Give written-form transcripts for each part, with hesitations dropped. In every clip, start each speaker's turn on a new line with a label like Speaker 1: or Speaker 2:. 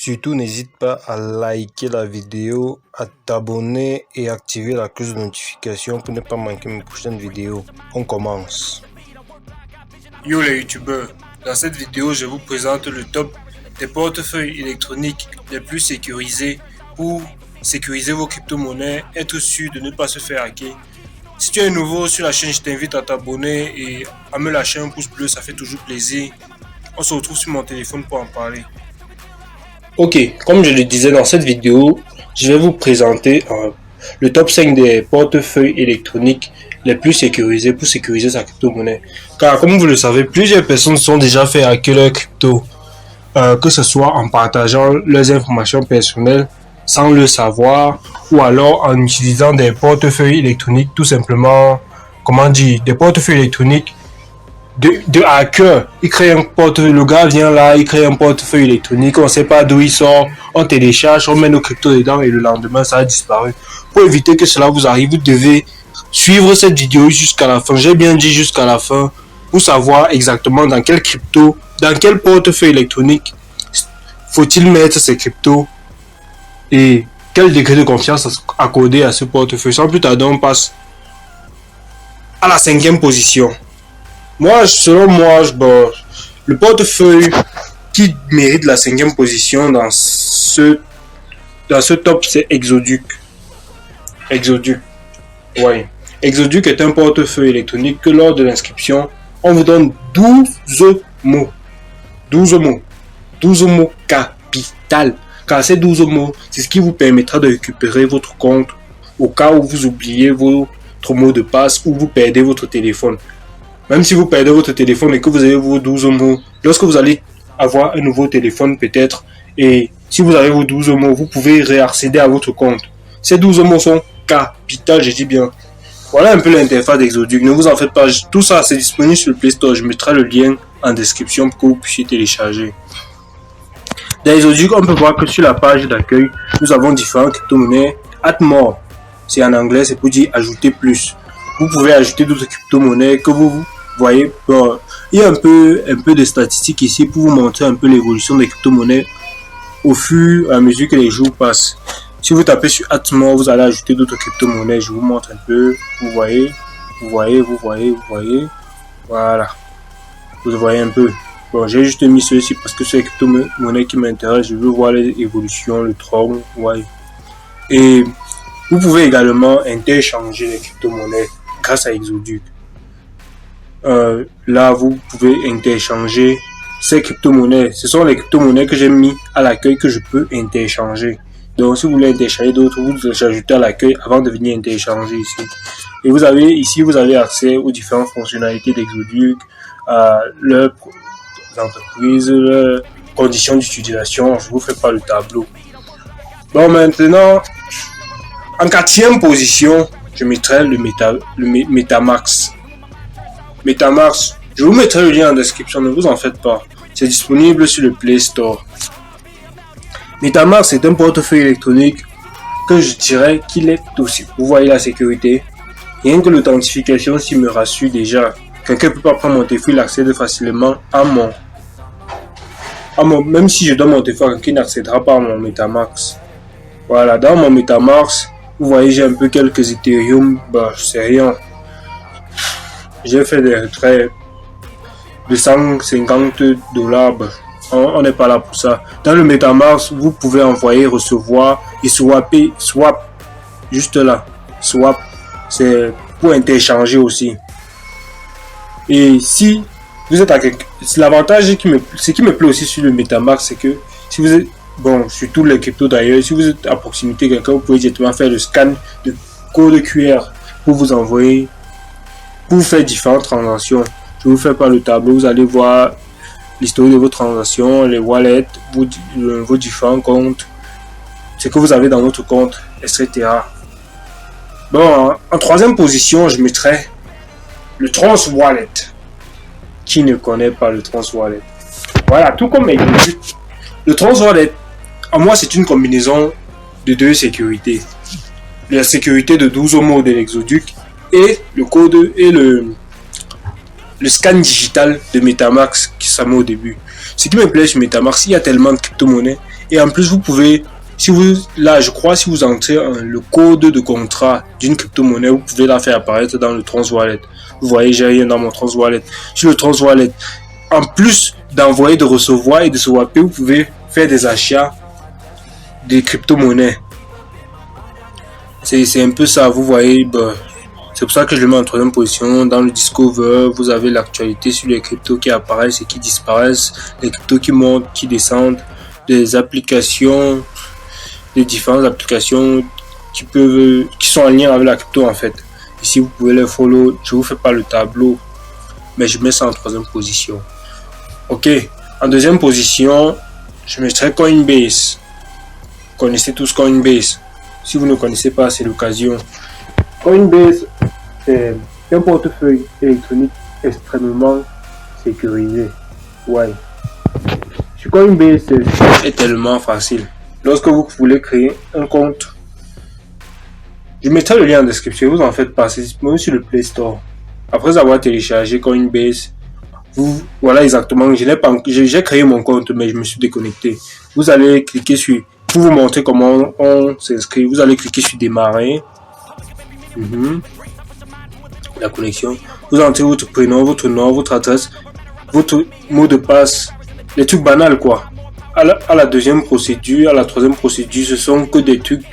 Speaker 1: Surtout, n'hésite pas à liker la vidéo, à t'abonner et activer la cloche de notification pour ne pas manquer mes prochaines vidéos. On commence.
Speaker 2: Yo les youtubeurs, dans cette vidéo je vous présente le top des portefeuilles électroniques les plus sécurisés pour sécuriser vos crypto-monnaies, être sûr de ne pas se faire hacker. Si tu es nouveau sur la chaîne, je t'invite à t'abonner et à me lâcher un pouce bleu, ça fait toujours plaisir. On se retrouve sur mon téléphone pour en parler.
Speaker 1: Ok, comme je le disais dans cette vidéo, je vais vous présenter le top 5 des portefeuilles électroniques les plus sécurisés pour sécuriser sa crypto-monnaie. Car comme vous le savez, plusieurs personnes sont déjà fait hacker leur crypto, que ce soit en partageant leurs informations personnelles sans le savoir, ou alors en utilisant des portefeuilles électroniques tout simplement, des portefeuilles électroniques de hacker. Il crée un portefeuille, le gars vient là, il crée un portefeuille électronique, on ne sait pas d'où il sort, on télécharge, on met nos cryptos dedans et le lendemain ça a disparu. Pour éviter que cela vous arrive, vous devez suivre cette vidéo jusqu'à la fin. J'ai bien dit jusqu'à la fin pour savoir exactement dans quel crypto, dans quel portefeuille électronique faut-il mettre ces cryptos et quel degré de confiance accorder à ce portefeuille. Sans plus tarder, on passe à la 5e position. Selon moi, le portefeuille qui mérite la 5e position dans ce top, c'est Exoduc. Ouais. Exoduc est un portefeuille électronique que lors de l'inscription, on vous donne 12 mots. 12 mots. 12 mots capital. Car ces 12 mots, c'est ce qui vous permettra de récupérer votre compte au cas où vous oubliez votre mot de passe ou vous perdez votre téléphone. Même si vous perdez votre téléphone et que vous avez vos 12 mots, lorsque vous allez avoir un nouveau téléphone peut-être, et si vous avez vos 12 mots, vous pouvez réaccéder à votre compte. Ces 12 mots sont capitales, je dis bien. Voilà un peu l'interface d'Exoduc, ne vous en faites pas. Tout ça, c'est disponible sur le Play Store. Je mettrai le lien en description pour que vous puissiez télécharger. Dans Exoduc, on peut voir que sur la page d'accueil, nous avons différentes crypto-monnaies. Add more, c'est en anglais, c'est pour dire ajouter plus. Vous pouvez ajouter d'autres crypto-monnaies que vous voyez. Il y a un peu de statistiques ici pour vous montrer un peu l'évolution des crypto-monnaies au fur et à mesure que les jours passent. Si vous tapez sur Atmore, vous allez ajouter d'autres crypto-monnaies. Je vous montre un peu. Vous voyez. Voilà. Vous voyez un peu. Bon, j'ai juste mis ceci parce que c'est les crypto-monnaies qui m'intéressent. Je veux voir les évolutions, le Tron. Ouais. Et vous pouvez également interchanger les crypto-monnaies grâce à Exoduc. Là, vous pouvez interchanger ces crypto-monnaies. Ce sont les crypto-monnaies que j'ai mis à l'accueil que je peux interchanger. Donc, si vous voulez interchanger d'autres, vous les ajoutez à l'accueil avant de venir interchanger ici. Et vous avez accès aux différentes fonctionnalités d'Exoduc, leurs entreprises, leurs conditions d'utilisation. Je vous fais pas le tableau. Bon, maintenant, en 4e position, je mettrai le Metamask. Metamask, je vous mettrai le lien en description, ne vous en faites pas. C'est disponible sur le Play Store. Metamask, c'est un portefeuille électronique que je dirais qu'il est aussi. Vous voyez la sécurité. Rien que l'authentification, s'il me rassure déjà. Quelqu'un ne peut pas prendre mon téléphone, il accède facilement à mon. Même si je donne mon téléphone, quelqu'un n'accédera pas à mon Metamask. Voilà, dans mon Metamask, vous voyez, j'ai un peu quelques Ethereum. C'est rien. J'ai fait des retraits de $150. On n'est pas là pour ça. Dans le Metamask, vous pouvez envoyer, recevoir et swap. Juste là. Swap. C'est pour interchanger aussi. Et si vous êtes à l'avantage ce qui me plaît aussi sur le Metamask, c'est que si vous êtes, sur tous les cryptos d'ailleurs, si vous êtes à proximité de quelqu'un, vous pouvez directement faire le scan de code QR pour vous envoyer, pour faire différentes transactions. Je ne vous fais pas le tableau, vous allez voir l'historique de vos transactions, les wallets, vos différents comptes, ce que vous avez dans votre compte, etc. Bon, en 3e position, je mettrai le Trans Wallet. Qui ne connaît pas le Trans Wallet? Voilà, tout comme Exoduc. Le Trans Wallet, en moi, c'est une combinaison de deux sécurités. La sécurité de 12 mots de l'Exoduc et le code et le scan digital de Metamask qui ça met au début. Ce qui me plaît sur Metamask, il y a tellement de crypto-monnaies Et en plus, vous pouvez, si vous, là, je crois, si vous entrez le code de contrat d'une crypto-monnaie, vous pouvez la faire apparaître dans le Trons Wallet. Vous voyez, j'ai rien dans mon Trons Wallet. Sur le Trons Wallet, en plus d'envoyer, de recevoir et de swapper, vous pouvez faire des achats des crypto-monnaies. C'est un peu ça, vous voyez. Bah, c'est pour ça que je le mets en troisième position. Dans le Discover, vous avez l'actualité sur les cryptos qui apparaissent et qui disparaissent, les cryptos qui montent, qui descendent, des applications, des différentes applications qui sont en lien avec la crypto en fait. Ici, vous pouvez les follow. Je vous fais pas le tableau, mais je mets ça en troisième position. Ok. En deuxième position, je mettrai Coinbase. Vous connaissez tous Coinbase. Si vous ne connaissez pas, c'est l'occasion. Coinbase, c'est un portefeuille électronique extrêmement sécurisé. Ouais. Sur Coinbase, c'est tellement facile. Lorsque vous voulez créer un compte, je mettrai le lien en description. Vous en faites pas. C'est disponible sur le Play Store. Après avoir téléchargé Coinbase, voilà exactement. J'ai créé mon compte, mais je me suis déconnecté. Vous allez cliquer sur, pour vous montrer comment on s'inscrit, vous allez cliquer sur démarrer. La connexion. Vous entrez votre prénom, votre nom, votre adresse, votre mot de passe. Les trucs banals quoi. À la deuxième procédure, à la troisième procédure, ce sont que des trucs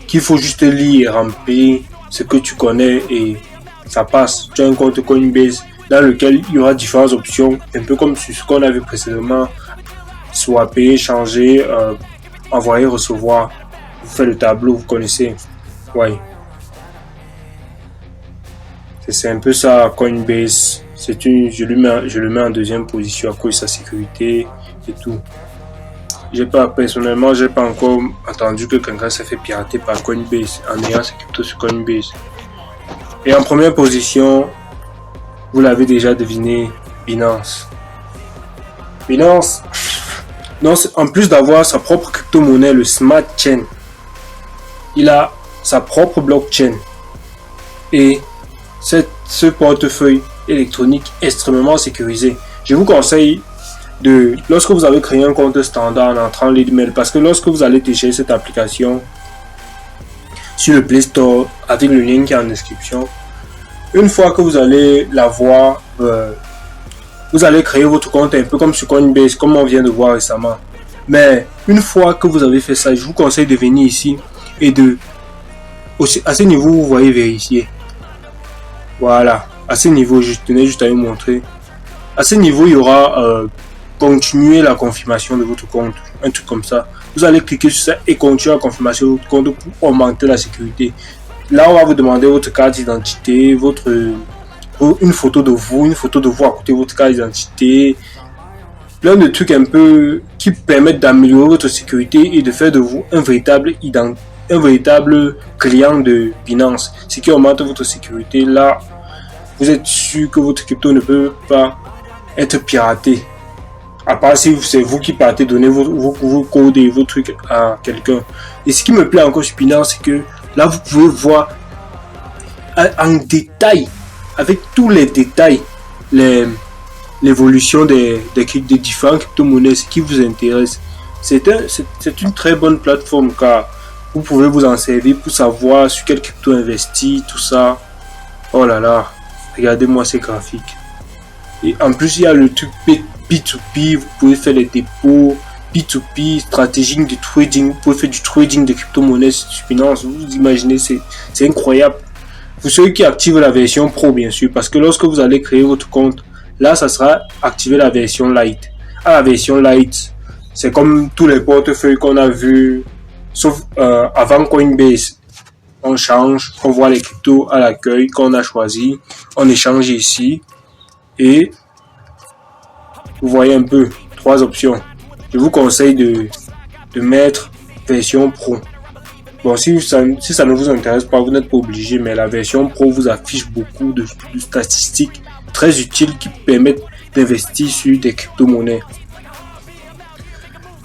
Speaker 1: qu'il faut juste lire et remplir ce que tu connais et ça passe. Tu as un compte Coinbase dans lequel il y aura différentes options, un peu comme sur ce qu'on a vu précédemment, swapper, changer, envoyer, recevoir. Vous faites le tableau, vous connaissez. Ouais. C'est un peu ça, Coinbase. Je le mets en deuxième position à cause de sa sécurité et tout. Personnellement, j'ai pas encore entendu que quelqu'un s'est fait pirater par Coinbase en ayant ses cryptos sur Coinbase. Et en première position, vous l'avez déjà deviné, Binance. Binance, non, en plus d'avoir sa propre crypto-monnaie, le Smart Chain, il a sa propre blockchain. Et ce portefeuille électronique extrêmement sécurisé. Je vous conseille lorsque vous avez créé un compte standard en entrant l'email, parce que lorsque vous allez télécharger cette application sur le Play Store avec le lien qui est en description, une fois que vous allez l'avoir, vous allez créer votre compte un peu comme sur Coinbase, comme on vient de voir récemment. Mais une fois que vous avez fait ça, je vous conseille de venir ici et à ce niveau, vous voyez vérifier. Voilà, à ce niveau, je tenais juste à vous montrer. À ce niveau, il y aura continuer la confirmation de votre compte, un truc comme ça. Vous allez cliquer sur ça et continuer la confirmation de votre compte pour augmenter la sécurité. Là, on va vous demander votre carte d'identité, une photo de vous à côté de votre carte d'identité. Plein de trucs un peu qui permettent d'améliorer votre sécurité et de faire de vous un véritable client de Binance. Ce qui augmente votre sécurité. Là, vous êtes sûr que votre crypto ne peut pas être piraté. À part si c'est vous qui partez donner vos codes et vos trucs à quelqu'un. Et ce qui me plaît encore sur Binance, c'est que là, vous pouvez voir en détail, avec tous les détails, l'évolution des différentes crypto-monnaies, ce qui vous intéresse. C'est une très bonne plateforme car vous pouvez vous en servir pour savoir sur quel crypto investir, tout ça. Oh là là, regardez-moi ces graphiques. Et en plus, il y a le truc P2P, vous pouvez faire les dépôts, P2P, stratégie de trading, vous pouvez faire du trading de crypto-monnaies sur Binance. Vous imaginez, c'est incroyable. Pour ceux qui activent la version Pro, bien sûr, parce que lorsque vous allez créer votre compte, là, ça sera activer la version Lite. À la version Lite, c'est comme tous les portefeuilles qu'on a vus, sauf avant Coinbase. On change, on voit les cryptos à l'accueil qu'on a choisi, on échange ici et vous voyez un peu 3 options. Je vous conseille de mettre version Pro. Bon, si ça ne vous intéresse pas, vous n'êtes pas obligé, mais la version Pro vous affiche beaucoup de statistiques très utiles qui permettent d'investir sur des crypto-monnaies.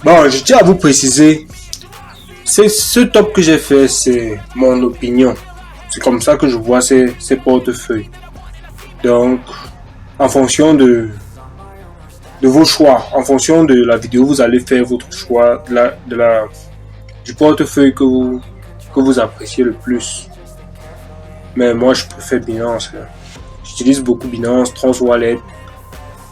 Speaker 1: Bon, je tiens à vous préciser, ce top que j'ai fait, c'est mon opinion. C'est comme ça que je vois ces portefeuilles. Donc, en fonction de de vos choix. En fonction de la vidéo, vous allez faire votre choix du portefeuille que vous appréciez le plus. Mais moi, je préfère Binance. J'utilise beaucoup Binance, TransWallet,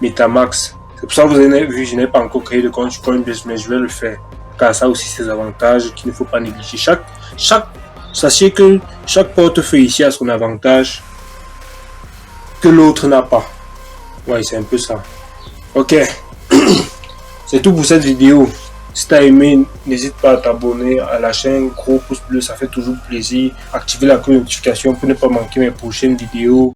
Speaker 1: MetaMask. C'est pour ça que vous avez vu, je n'ai pas encore créé de compte sur Coinbase, mais je vais le faire. Car ça a aussi ses avantages qu'il ne faut pas négliger. Sachez que chaque portefeuille ici a son avantage que l'autre n'a pas. Ouais, c'est un peu ça. Ok. C'est tout pour cette vidéo. Si tu as aimé, n'hésite pas à t'abonner à la chaîne. Gros pouce bleu, ça fait toujours plaisir. Activez la cloche de notification pour ne pas manquer mes prochaines vidéos.